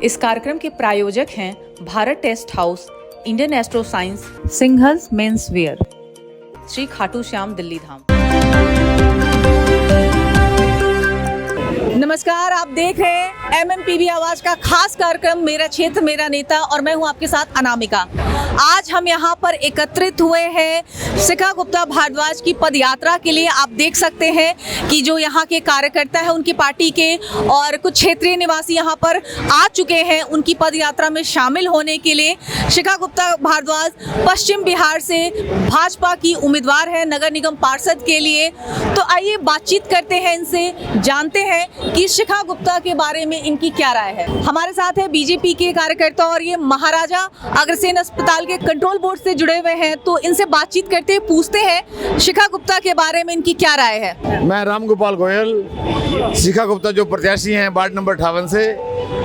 इस कार्यक्रम के प्रायोजक हैं Bharat test house, Indian astro science, Singhal's men's wear, Shri Khatu Shyam Delhi Dham. नमस्कार, आप देख रहे हैं MMPV आवाज का खास कार्यक्रम मेरा क्षेत्र मेरा नेता और मैं हूं आपके साथ अनामिका। आज हम यहां पर एकत्रित हुए हैं शिखा गुप्ता भारद्वाज की पदयात्रा के लिए। आप देख सकते हैं कि जो यहां के कार्यकर्ता हैं उनकी पार्टी के और कुछ क्षेत्रीय निवासी यहां पर आ चुके हैं उनकी पदयात्रा में शामिल होने के लिए। शिखा गुप्ता भारद्वाज पश्चिम बिहार से भाजपा की उम्मीदवार है नगर निगम पार्षद के लिए। तो आइए बातचीत करते हैं इनसे, जानते हैं कि शिखा गुप्ता के बारे में इनकी क्या राय है। हमारे साथ है बीजेपी के कार्यकर्ता और ये महाराजा अग्रसेन अस्पताल के कंट्रोल बोर्ड से जुड़े हुए हैं। तो इनसे बातचीत करते हैं, पूछते हैं शिखा गुप्ता के बारे में इनकी क्या राय है। मैं राम गोपाल गोयल, शिखा गुप्ता जो प्रत्याशी हैं वार्ड नंबर 58 से,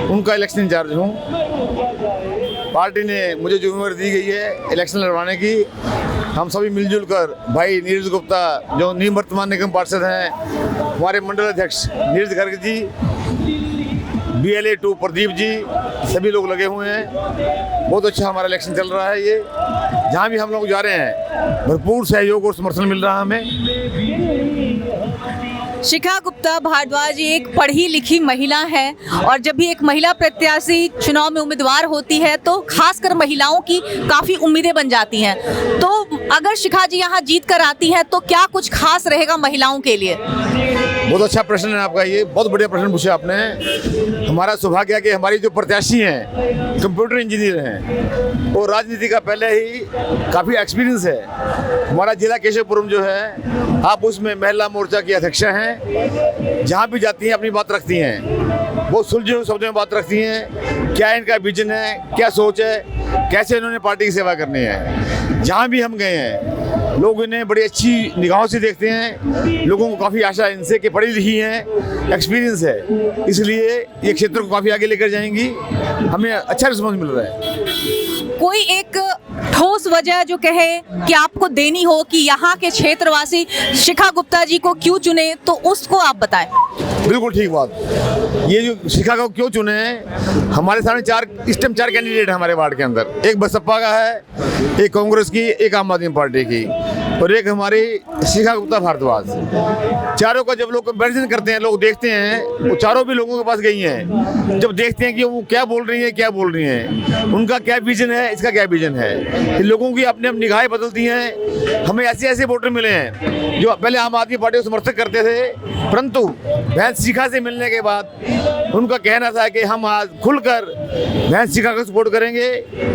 उनका इलेक्शन इंचार्ज हूँ। पार्टी ने मुझे जो उम्र दी गई है इलेक्शन लड़वाने की, हम सभी मिलजुल कर भाई नीरज गुप्ता जो निवर्तमान निगम पार्षद हैं, हमारे मंडल अध्यक्ष नीरज गर्ग जी, BLA 2 प्रदीप जी, सभी लोग लगे हुए हैं। बहुत अच्छा हमारा इलेक्शन चल रहा है। ये जहाँ भी हम लोग जा रहे हैं भरपूर सहयोग और समर्थन मिल रहा है हमें। शिखा गुप्ता भारद्वाज एक पढ़ी लिखी महिला है और जब भी एक महिला प्रत्याशी चुनाव में उम्मीदवार होती है तो खासकर महिलाओं की काफ़ी उम्मीदें बन जाती हैं। तो अगर शिखा जी यहाँ जीत कर आती हैं तो क्या कुछ खास रहेगा महिलाओं के लिए? बहुत अच्छा प्रश्न है आपका, ये बहुत बढ़िया प्रश्न पूछा आपने। हमारा सौभाग्य है कि हमारी जो प्रत्याशी हैं कंप्यूटर इंजीनियर हैं और राजनीति का पहले ही काफ़ी एक्सपीरियंस है। हमारा जिला केशवपुरम जो है, आप उसमें महिला मोर्चा की अध्यक्षा हैं। जहाँ भी जाती हैं अपनी बात रखती हैं, बहुत सुलझे हुए शब्दों में बात रखती हैं। क्या इनका विजन है, क्या सोच है, कैसे इन्होंने पार्टी की सेवा करनी है। जहाँ भी हम गए हैं लोग इन्हें बड़ी अच्छी निगाहों से देखते हैं। लोगों को काफ़ी आशा है इनसे कि पढ़ी लिखी हैं, एक्सपीरियंस है, इसलिए ये क्षेत्र को काफ़ी आगे लेकर जाएंगी। हमें अच्छा रिस्पॉन्स मिल रहा है। कोई एक ठोस वजह जो कहे कि आपको देनी हो कि यहाँ के क्षेत्रवासी शिखा गुप्ता जी को क्यों चुने, तो उसको आप बताएं। बिल्कुल ठीक बात। ये जो शिखा को क्यों चुने हैं, हमारे सामने इस टाइम 4 कैंडिडेट हैं हमारे वार्ड के अंदर। एक बसपा का है, एक कांग्रेस की, एक आम आदमी पार्टी की और एक हमारी शिखा गुप्ता भारद्वाज। चारों का जब लोग कंपैरिजन करते हैं, लोग देखते हैं, वो चारों भी लोगों के पास गई हैं। जब देखते हैं कि वो क्या बोल रही हैं, उनका क्या विजन है, इसका क्या विजन है, लोगों की अपने अपनी निगाहें बदलती हैं। हमें ऐसे वोटर मिले हैं जो पहले आम आदमी पार्टी को समर्थन करते थे, परंतु बहन शिखा से मिलने के बाद उनका कहना था कि हम आज खुलकर बहन शिखा को सपोर्ट करेंगे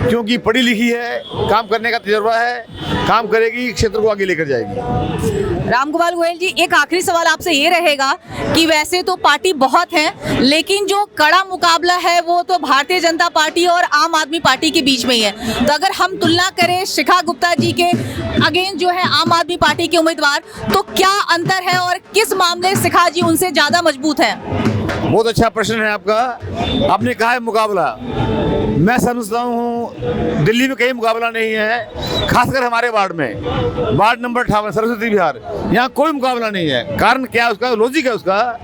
क्योंकि पढ़ी लिखी है, काम करने का तजुर्बा है, काम करेगी, क्षेत्र को आगे लेकर जाएगी। राम गोपाल गोयल जी, एक आखिरी सवाल आपसे ये रहेगा कि वैसे तो पार्टी बहुत है, लेकिन जो कड़ा मुकाबला है वो तो भारतीय जनता पार्टी और आम आदमी पार्टी के बीच में ही है। तो अगर हम तुलना करें शिखा गुप्ता जी के अगेंस्ट जो है आम आदमी पार्टी के उम्मीदवार, तो क्या अंतर है और किस मामले शिखा जी उनसे ज़्यादा मजबूत है? बहुत अच्छा प्रश्न है आपका। आपने कहा है मुकाबला, मैं समझता हूँ दिल्ली में कहीं मुकाबला नहीं है, खासकर हमारे वार्ड में, वार्ड नंबर 58 सरस्वती विहार, यहाँ कोई मुकाबला नहीं है। कारण क्या है उसका, लॉजिक है उसका।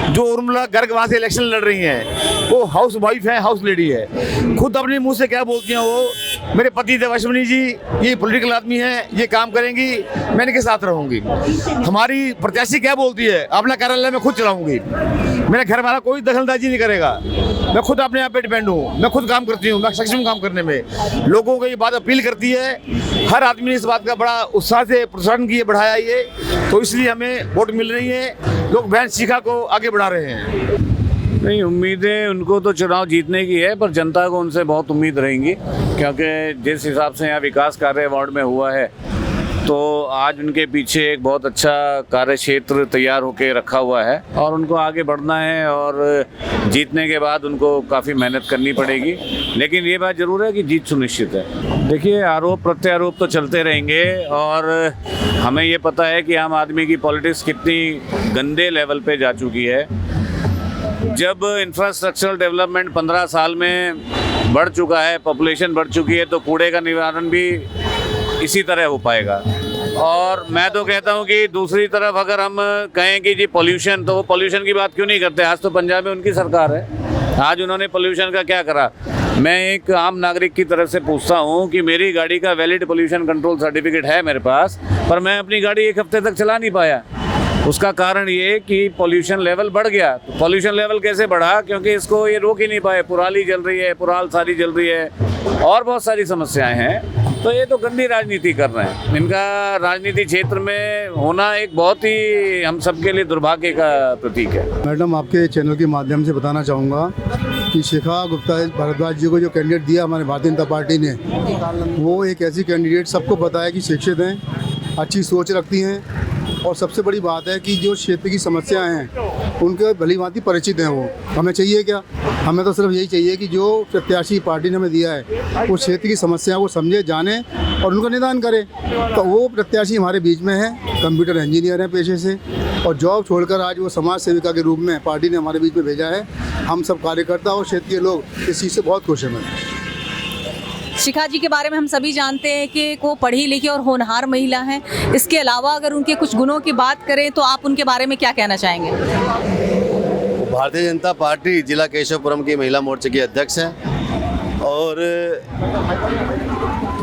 जो उर्मिला गर्ग वहाँ से इलेक्शन लड़ रही हैं वो हाउस वाइफ है, हाउस लेडी है। खुद अपने मुंह से क्या बोलती हैं वो, मेरे पति देव अश्विनी जी ये पॉलिटिकल आदमी हैं, ये काम करेंगी, मैं इनके साथ रहूँगी। हमारी प्रत्याशी क्या बोलती है, अपना कार्यालय में खुद चलाऊँगी, मेरे घर वाला कोई दखलंदाजी नहीं करेगा, मैं खुद अपने आप पे डिपेंड हूँ, मैं खुद काम करती हूँ, मैं सक्षम काम करने में। लोगों को ये बात अपील करती है, हर आदमी ने इस बात का बड़ा उत्साह से प्रसारण किए, बढ़ाया ये, तो इसलिए हमें वोट मिल रही है, लोग बहन शिखा को आगे बढ़ा रहे हैं। नहीं, उम्मीदें उनको तो चुनाव जीतने की है, पर जनता को उनसे बहुत उम्मीद रहेंगी, क्योंकि जिस हिसाब से यहाँ विकास कार्य वार्ड में हुआ है तो आज उनके पीछे एक बहुत अच्छा कार्य क्षेत्र तैयार होकर रखा हुआ है और उनको आगे बढ़ना है और जीतने के बाद उनको काफ़ी मेहनत करनी पड़ेगी। लेकिन ये बात ज़रूर है कि जीत सुनिश्चित है। देखिए, आरोप प्रत्यारोप तो चलते रहेंगे और हमें ये पता है कि आम आदमी की पॉलिटिक्स कितनी गंदे लेवल पे जा चुकी है। जब इंफ्रास्ट्रक्चरल डेवलपमेंट 15 साल में बढ़ चुका है, पॉपुलेशन बढ़ चुकी है, तो कूड़े का निवारण भी इसी तरह हो पाएगा। और मैं तो कहता हूँ कि दूसरी तरफ अगर हम कहें कि जी पॉल्यूशन, तो वो पॉल्यूशन की बात क्यों नहीं करते? आज तो पंजाब में उनकी सरकार है, आज उन्होंने पोल्यूशन का क्या करा? मैं एक आम नागरिक की तरफ से पूछता हूँ कि मेरी गाड़ी का वैलिड पोल्यूशन कंट्रोल सर्टिफिकेट है मेरे पास, पर मैं अपनी गाड़ी एक हफ्ते तक चला नहीं पाया। उसका कारण ये कि पोल्यूशन लेवल बढ़ गया। तो पोल्यूशन लेवल कैसे बढ़ा? क्योंकि इसको ये रोक ही नहीं पाए। पुराली जल रही है, पुराल सारी जल रही है, और बहुत सारी समस्याएं हैं। तो ये तो गंदी राजनीति कर रहे हैं। इनका राजनीति क्षेत्र में होना एक बहुत ही हम सबके लिए दुर्भाग्य का प्रतीक है। मैडम, आपके चैनल के माध्यम से बताना चाहूँगा कि शिखा गुप्ता भारद्वाज जी को जो कैंडिडेट दिया हमारे भारतीय जनता पार्टी ने, वो एक ऐसी कैंडिडेट सबको पता है कि शिक्षित हैं, अच्छी सोच रखती हैं, और सबसे बड़ी बात है कि जो क्षेत्र की समस्याएं हैं उनके भली भांति परिचित हैं। वो हमें चाहिए क्या? हमें तो सिर्फ यही चाहिए कि जो प्रत्याशी पार्टी ने हमें दिया है वो क्षेत्र की समस्याओं को समझे, जाने और उनका निदान करे। तो वो प्रत्याशी हमारे बीच में है, कंप्यूटर इंजीनियर हैं पेशे से, और जॉब छोड़कर आज वो समाज सेविका के रूप में पार्टी ने हमारे बीच में भेजा है। हम सब कार्यकर्ता और क्षेत्र के लोग इस चीज़ से बहुत खुश हैं। शिखा जी के बारे में हम सभी जानते हैं कि वो पढ़ी लिखी और होनहार महिला हैं। इसके अलावा अगर उनके कुछ गुणों की बात करें तो आप उनके बारे में क्या कहना चाहेंगे? भारतीय जनता पार्टी जिला केशवपुरम की महिला मोर्चे की अध्यक्ष हैं, और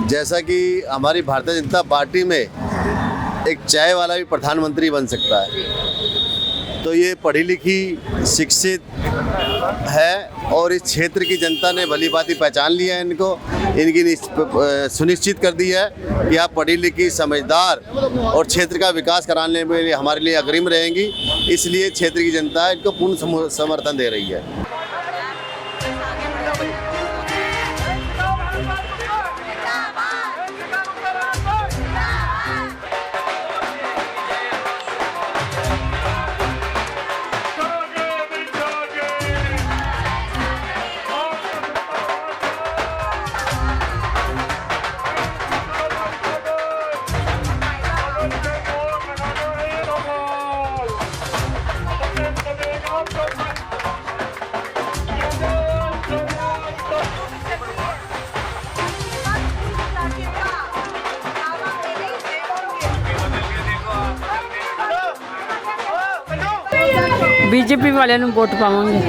जैसा कि हमारी भारतीय जनता पार्टी में एक चाय वाला भी प्रधानमंत्री बन सकता है, तो ये पढ़ी लिखी शिक्षित है, और इस क्षेत्र की जनता ने भली भांति पहचान लिया है इनको। इनकी सुनिश्चित कर दी है कि आप पढ़ी लिखी, समझदार और क्षेत्र का विकास कराने में हमारे लिए अग्रिम रहेंगी। इसलिए क्षेत्र की जनता इनको पूर्ण समर्थन दे रही है। बीजेपी वाले ਨੂੰ ਵੋਟ ਪਾਵਾਂਗੇ,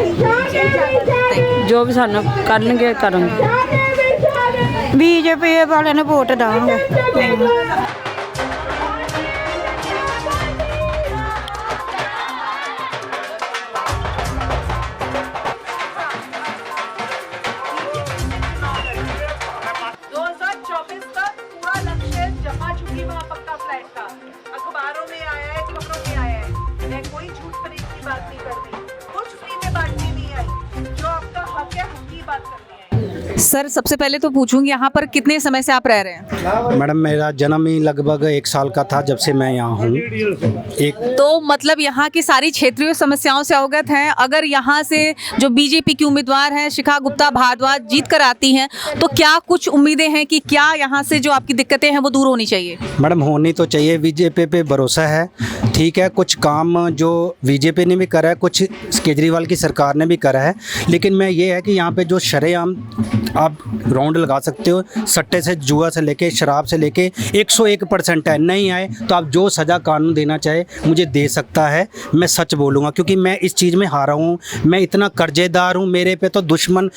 ਜੋ ਵੀ ਸਾਨੂੰ ਕਰਨਗੇ ਕਰਾਂਗੇ। बीजेपी वाले ਨੂੰ ਵੋਟ ਦਾਂਗੇ। सर, सबसे पहले तो पूछूंगी यहाँ पर कितने समय से आप रह रहे हैं? मैडम, मेरा जन्म ही लगभग 1 साल का था जब से मैं यहाँ हूँ। तो मतलब यहाँ की सारी क्षेत्रीय समस्याओं से अवगत हैं। अगर यहाँ से जो बीजेपी की उम्मीदवार हैं शिखा गुप्ता भारद्वाज जीत कर आती हैं, तो क्या कुछ उम्मीदें हैं कि क्या यहाँ से जो आपकी दिक्कतें हैं वो दूर होनी चाहिए? मैडम, होनी तो चाहिए। बीजेपी पे भरोसा है। ठीक है, कुछ काम जो बीजेपी ने भी करा है, कुछ केजरीवाल की सरकार ने भी करा है, लेकिन मैं ये है कि यहाँ पे जो शरेआम आप राउंड लगा सकते हो, सट्टे से, जुआ से लेके, शराब से लेके 101% है। नहीं आए तो आप जो सज़ा कानून देना चाहे मुझे दे सकता है। मैं सच बोलूँगा क्योंकि मैं इस चीज़ में हारा हूँ। मैं इतना कर्जेदार हूँ, मेरे पे तो दुश्मन,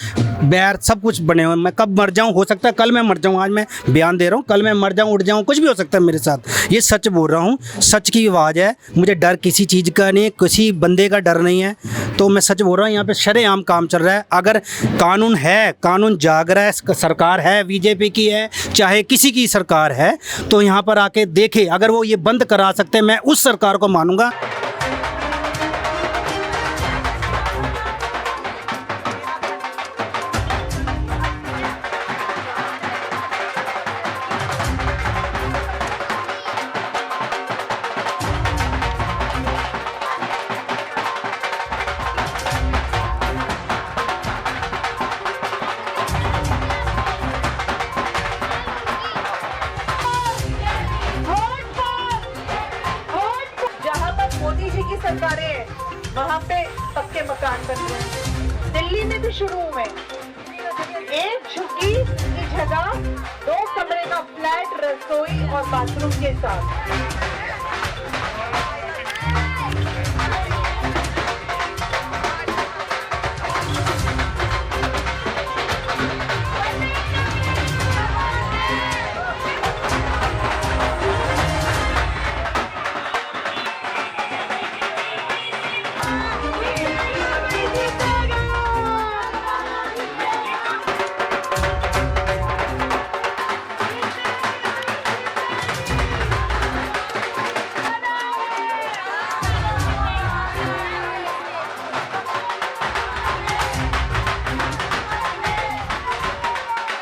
बैर सब कुछ बने हुए। मैं कब मर जाऊँ, हो सकता है कल मैं मर जाऊँ। आज मैं बयान दे रहा हूँ, कल मैं मर जाऊँ, उठ जाऊँ, कुछ भी हो सकता है मेरे साथ। ये सच बोल रहा हूँ, सच की आवाज़ है। मुझे डर किसी चीज़ का नहीं, किसी बंदे का डर नहीं है। तो मैं सच बोल रहा हूँ, यहाँ पे शरेआम काम चल रहा है। अगर कानून है, कानून जाग रहा है, सरकार है, बीजेपी की है चाहे किसी की सरकार है, तो यहाँ पर आके देखे। अगर वो ये बंद करा सकते हैं, मैं उस सरकार को मानूंगा। मोदी जी की सरकारें हैं, वहाँ पे पक्के मकान बन रहे हैं। दिल्ली में भी शुरू हुए। एक झुग्गी की जगह 2 कमरे का फ्लैट, रसोई और बाथरूम के साथ।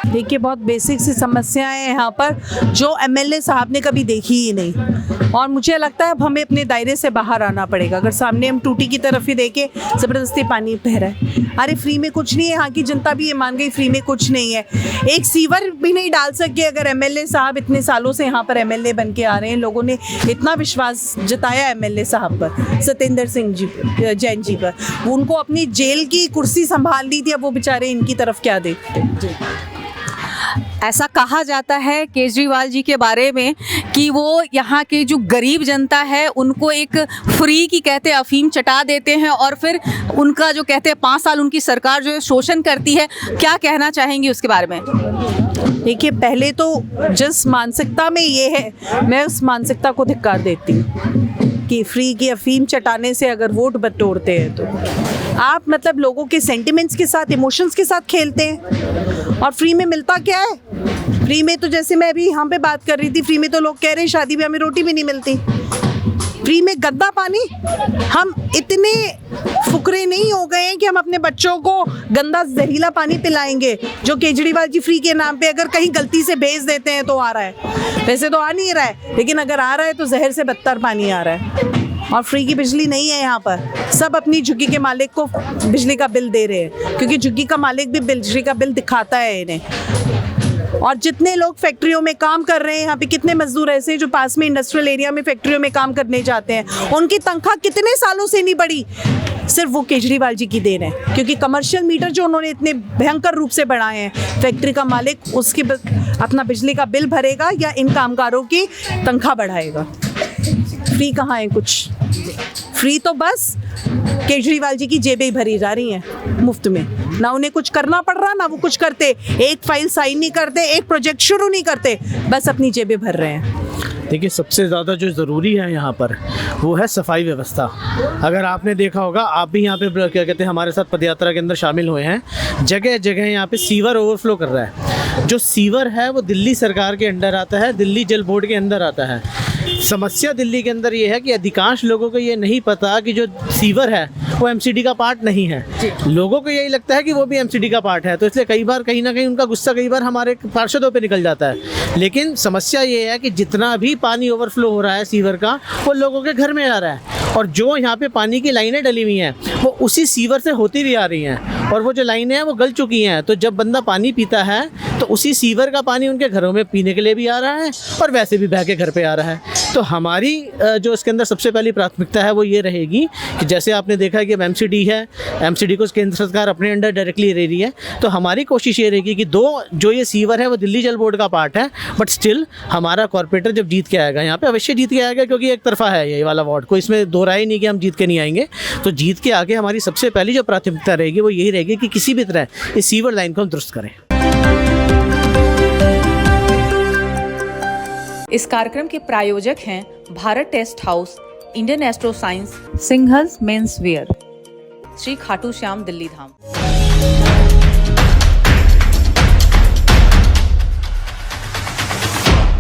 देखिए बहुत बेसिक सी समस्याएं हैं यहाँ पर जो एमएलए साहब ने कभी देखी ही नहीं, और मुझे लगता है अब हमें अपने दायरे से बाहर आना पड़ेगा। अगर सामने हम टूटी की तरफ ही देखें, ज़बरदस्ती पानी बह रहा है, अरे फ्री में कुछ नहीं है, यहाँ की जनता भी ये मान गई फ्री में कुछ नहीं है। एक सीवर भी नहीं डाल सके अगर एमएलए साहब इतने सालों से यहाँ पर एमएलए बन के आ रहे हैं। लोगों ने इतना विश्वास जताया एमएलए साहब पर, सत्येंद्र सिंह जी जैन जी पर, उनको अपनी जेल की कुर्सी संभाल दी थी, अब वो बेचारे इनकी तरफ क्या देखते। ऐसा कहा जाता है केजरीवाल जी के बारे में कि वो यहाँ के जो गरीब जनता है उनको एक फ्री की कहते अफीम चटा देते हैं और फिर उनका जो कहते हैं 5 साल उनकी सरकार जो है शोषण करती है। क्या कहना चाहेंगी उसके बारे में? देखिए पहले तो जिस मानसिकता में ये है, मैं उस मानसिकता को धिक्कार देती हूँ कि फ्री की अफीम चटाने से अगर वोट बटोरते हैं तो आप मतलब लोगों के सेंटिमेंट्स के साथ, इमोशंस के साथ खेलते हैं। और फ्री में मिलता क्या है? फ्री में तो जैसे मैं अभी यहाँ पे बात कर रही थी, फ्री में तो लोग कह रहे हैं शादी ब्याह में रोटी भी नहीं मिलती, फ्री में गंदा पानी। हम इतने फुकरे नहीं हो गए हैं कि हम अपने बच्चों को गंदा जहरीला पानी पिलाएंगे जो केजरीवाल जी फ्री के नाम पे अगर कहीं गलती से भेज देते हैं तो आ रहा है। वैसे तो आ नहीं रहा है, लेकिन अगर आ रहा है तो जहर से बदतर पानी आ रहा है। और फ्री की बिजली नहीं है यहाँ पर, सब अपनी झुग्गी के मालिक को बिजली का बिल दे रहे हैं, क्योंकि झुग्गी का मालिक भी बिजली का बिल दिखाता है इन्हें। और जितने लोग फैक्ट्रियों में काम कर रहे हैं, यहाँ पे कितने मजदूर ऐसे हैं जो पास में इंडस्ट्रियल एरिया में फैक्ट्रियों में काम करने जाते हैं, उनकी तनख्वाह कितने सालों से नहीं बढ़ी, सिर्फ वो केजरीवाल जी की देन है। क्योंकि कमर्शियल मीटर जो उन्होंने इतने भयंकर रूप से बढ़ाए हैं, फैक्ट्री का मालिक उसकी अपना बिजली का बिल भरेगा या इन कामगारों की तनख्वाह बढ़ाएगा। फ्री कहाँ है कुछ? फ्री तो बस केजरीवाल जी की जेबें भरी जा रही हैं मुफ्त में, ना उन्हें कुछ करना पड़ रहा ना वो कुछ करते, एक फाइल साइन नहीं करते, एक प्रोजेक्ट शुरू नहीं करते, बस अपनी जेबें भर रहे हैं। देखिए सबसे ज़्यादा जो ज़रूरी है यहाँ पर वो है सफाई व्यवस्था। अगर आपने देखा होगा, आप भी यहाँ पे क्या कहते हैं हमारे साथ पदयात्रा के अंदर शामिल हुए हैं, जगह जगह यहाँ पे सीवर ओवरफ्लो कर रहा है। जो सीवर है वो दिल्ली सरकार के अंडर आता है, दिल्ली जल बोर्ड के अंदर आता है। समस्या दिल्ली के अंदर ये है कि अधिकांश लोगों को ये नहीं पता कि जो सीवर है वो एमसीडी का पार्ट नहीं है। लोगों को यही लगता है कि वो भी एमसीडी का पार्ट है, तो इसलिए कई बार कहीं ना कहीं उनका गुस्सा कई बार हमारे पार्षदों पे निकल जाता है। लेकिन समस्या ये है कि जितना भी पानी ओवरफ्लो हो रहा है सीवर का, वो लोगों के घर में आ रहा है, और जो यहाँ पे पानी की लाइनें डली हुई हैं वो उसी सीवर से होती भी आ रही हैं, और वो जो लाइनें हैं वो गल चुकी हैं। तो जब बंदा पानी पीता है तो उसी सीवर का पानी उनके घरों में पीने के लिए भी आ रहा है और वैसे भी बह के घर पे आ रहा है। तो हमारी जो इसके अंदर सबसे पहली प्राथमिकता है वो ये रहेगी कि जैसे आपने देखा है कि एमसीडी है, एमसीडी को केंद्र सरकार अपने अंडर डायरेक्टली ले रही है, तो हमारी कोशिश ये रहेगी कि जो ये सीवर है वो दिल्ली जल बोर्ड का पार्ट है, बट स्टिल हमारा कॉर्पोरेटर जब जीत के आएगा यहाँ पे, अवश्य जीत के आएगा, क्योंकि एक तरफा है ये वाला वार्ड, कोई इसमें दो राय नहीं कि हम जीत के नहीं आएंगे। तो जीत के आगे हमारी सबसे पहली जो प्राथमिकता रहेगी वो यही रहेगी कि किसी भी तरह इस सीवर लाइन को हम दुरुस्त करें। इस कार्यक्रम के प्रायोजक हैं Bharat test house, Indian astro science, Singhal's men's wear, Shri Khatu Shyam Delhi धाम।